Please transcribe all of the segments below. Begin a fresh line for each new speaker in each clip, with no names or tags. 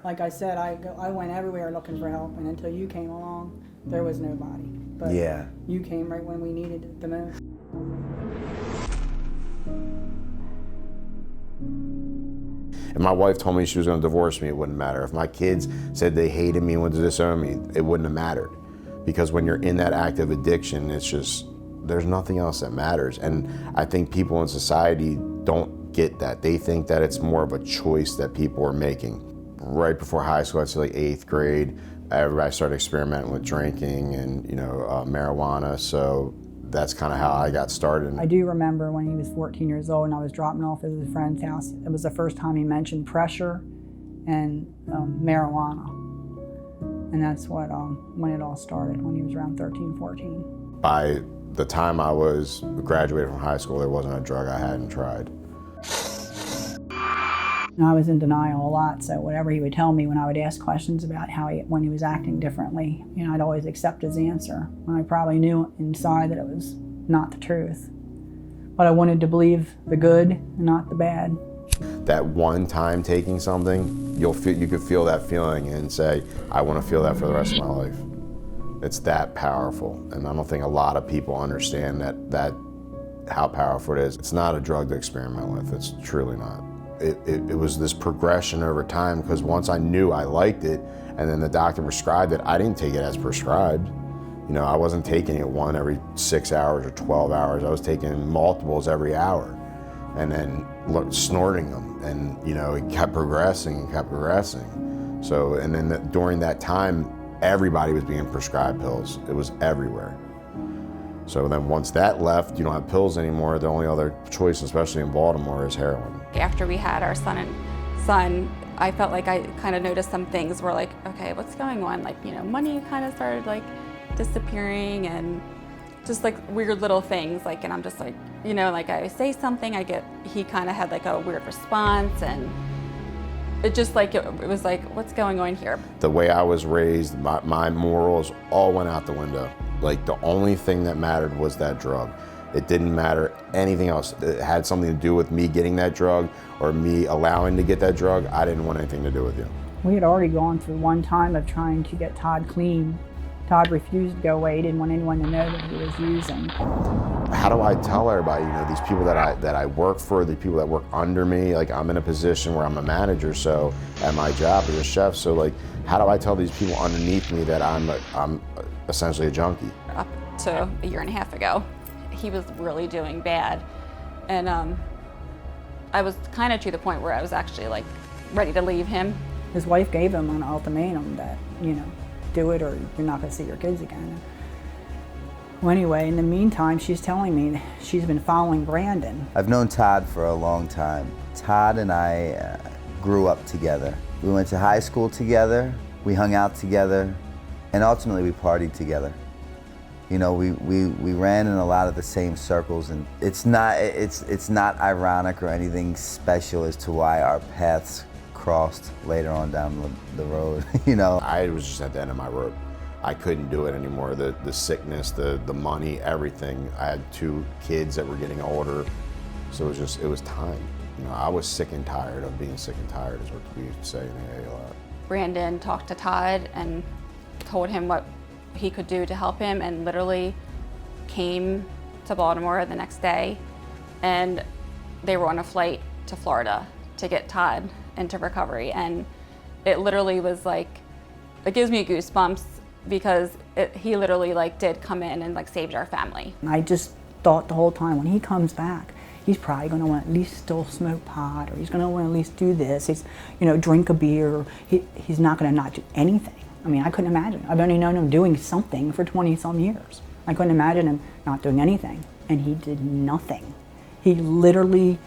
Like I said, I went everywhere looking for help, and until you came along, there was nobody. But
yeah.
You came right when we needed it the most.
If my wife told me she was going to divorce me, it wouldn't matter. If my kids said they hated me and wanted to disown me, it wouldn't have mattered. Because when you're in that active addiction, it's just, there's nothing else that matters. And I think people in society don't get that. They think that it's more of a choice that people are making. Right before high school, I'd say like 8th grade, everybody started experimenting with drinking and marijuana. So that's kind of how I got started.
I do remember when he was 14 years old and I was dropping off at his friend's house. It was the first time he mentioned pressure and marijuana. And that's what when it all started, when he was around 13, 14.
By the time I was graduated from high school, there wasn't a drug I hadn't tried.
And I was in denial a lot, so whatever he would tell me when I would ask questions about when he was acting differently, I'd always accept his answer. And I probably knew inside that it was not the truth. But I wanted to believe the good and not the bad.
That one time taking something, you could feel that feeling and say, I want to feel that for the rest of my life. It's that powerful. And I don't think a lot of people understand that how powerful it is. It's not a drug to experiment with, it's truly not. It was this progression over time, because once I knew I liked it and then the doctor prescribed it, I didn't take it as prescribed. I wasn't taking it one every 6 hours or 12 hours. I was taking multiples every hour and then snorting them. And it kept progressing and kept progressing. So, and then during that time, everybody was being prescribed pills. It was everywhere. So then once that left, you don't have pills anymore. The only other choice, especially in Baltimore, is heroin.
After we had our son, I felt like I kind of noticed some things were like, okay, what's going on? Like, money kind of started like disappearing and just like weird little things. Like, and I'm just like, like I say something, he kind of had like a weird response, and it just like, it was like, what's going on here?
The way I was raised, my morals all went out the window. Like, the only thing that mattered was that drug. It didn't matter anything else. It had something to do with me getting that drug or me allowing to get that drug. I didn't want anything to do with you.
We had already gone through one time of trying to get Todd clean. Todd refused to go away. He didn't want anyone to know that he was using.
How do I tell everybody, these people that I work for, the people that work under me, like I'm in a position where I'm a manager, so at my job as a chef, so like, how do I tell these people underneath me that I'm essentially a junkie?
Up to a year and a half ago, he was really doing bad. And I was kind of to the point where I was actually like ready to leave him.
His wife gave him an ultimatum that, do it or you're not going to see your kids again. Well, anyway, in the meantime, she's telling me that she's been following Brandon.
I've known Todd for a long time. Todd and I grew up together. We went to high school together, we hung out together, and ultimately we partied together. We ran in a lot of the same circles, and it's not ironic or anything special as to why our paths crossed later on down the road.
I was just at the end of my rope. I couldn't do it anymore. The sickness, the money, everything. I had 2 kids that were getting older, so it was time. I was sick and tired of being sick and tired, is what we used to say in the AA a lot.
Brandon talked to Todd and told him what he could do to help him, and literally came to Baltimore the next day, and they were on a flight to Florida to get Todd into recovery. And it literally was like, it gives me goosebumps, because he literally did come in and saved our family.
I just thought the whole time, when he comes back, he's probably going to want to at least still smoke pot, or he's going to want to at least do this. He's, drink a beer. He's not going to not do anything. I mean, I couldn't imagine. I've only known him doing something for 20-some years. I couldn't imagine him not doing anything, and he did nothing. He literally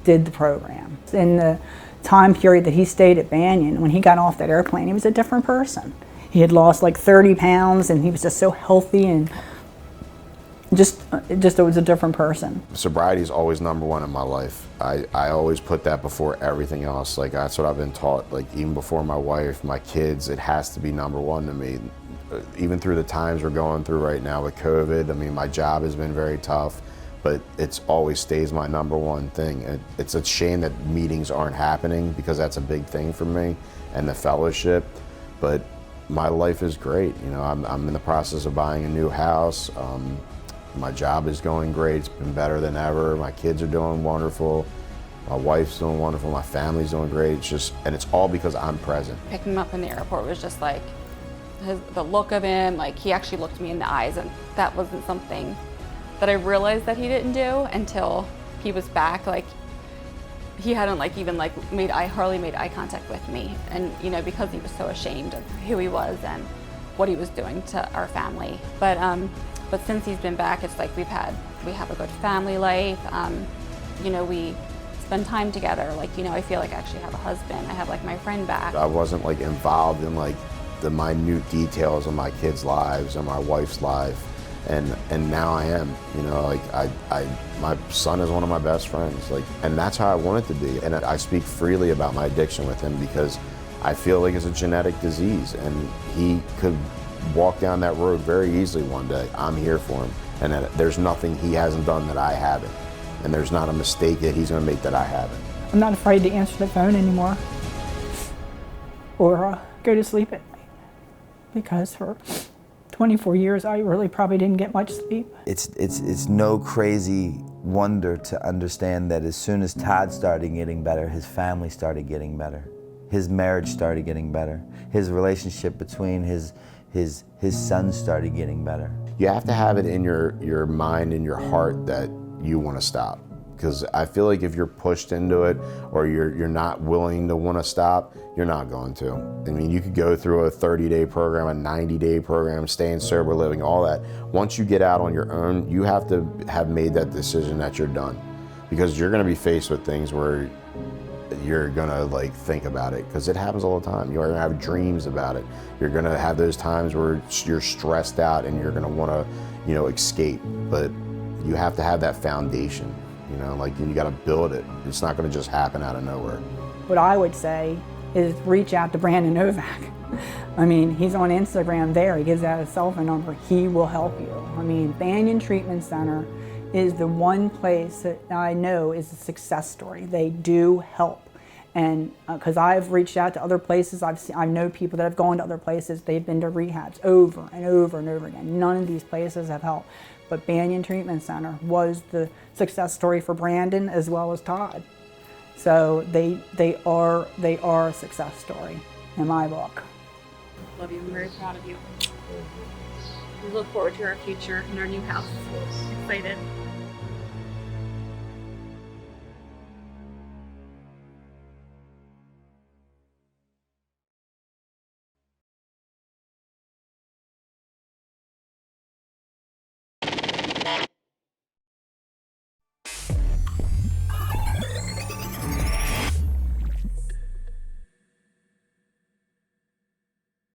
did the program. In the time period that he stayed at Banyan, when he got off that airplane, he was a different person. He had lost 30 pounds, and he was just so healthy, and it was a different person.
Sobriety is always #1 in my life. I always put that before everything else. That's what I've been taught. Even before my wife, my kids, it has to be #1 to me. Even through the times we're going through right now with COVID, I mean, my job has been very tough, but it's always stays my #1 thing. It's a shame that meetings aren't happening, because that's a big thing for me. and the fellowship, but my life is great. You know, I'm in the process of buying a new house. My job is going great. It's been better than ever. My kids are doing wonderful. My wife's doing wonderful. My family's doing great. It's just, and it's all because I'm present.
Picking him up in the airport was just like, the look of him, like he actually looked me in the eyes, and that wasn't something that I realized that he didn't do until he was back. Like he hadn't even hardly made eye contact with me, and you know, because he was so ashamed of who he was and what he was doing to our family. But since he's been back, it's like we have a good family life. You know, we spend time together. Like, you know, I feel like I actually have a husband. I have like my friend back. I
wasn't like involved in like the minute details of my kids' lives and my wife's life, and now I am. You know, like my son is one of my best friends. Like, and that's how I want it to be. And I speak freely about my addiction with him because I feel like it's a genetic disease, and he could walk down that road very easily one day. I'm here for him, and there's nothing he hasn't done that I haven't, and there's not a mistake that he's going to make that I haven't.
I'm not afraid to answer the phone anymore or go to sleep at night, because for 24 years I really probably didn't get much sleep.
It's no crazy wonder to understand that as soon as Todd started getting better, his family started getting better. His marriage started getting better. His relationship between his son started getting better.
You have to have it in your mind and your heart that you want to stop. Because I feel like if you're pushed into it, or you're not willing to want to stop, you're not going to. I mean, you could go through a 30-day program, a 90-day program, staying sober living, all that. Once you get out on your own, you have to have made that decision that you're done. Because you're going to be faced with things where you're gonna like think about it, because it happens all the time. You're gonna have dreams about it. You're gonna have those times where you're stressed out and you're gonna wanna, you know, escape. But you have to have that foundation, you know, like you gotta build it. It's not gonna just happen out of nowhere.
What I would say is reach out to Brandon Novak. I mean, he's on Instagram there. He gives out his cell phone number. He will help you. I mean, Banyan Treatment Center is the one place that I know is a success story. They do help. And because I've reached out to other places, I know people that have gone to other places, they've been to rehabs over and over and over again. None of these places have helped. But Banyan Treatment Center was the success story for Brandon as well as Todd. So they are a success story in my book.
Love you. I'm very proud of you. We look forward to our future in our new house. Excited.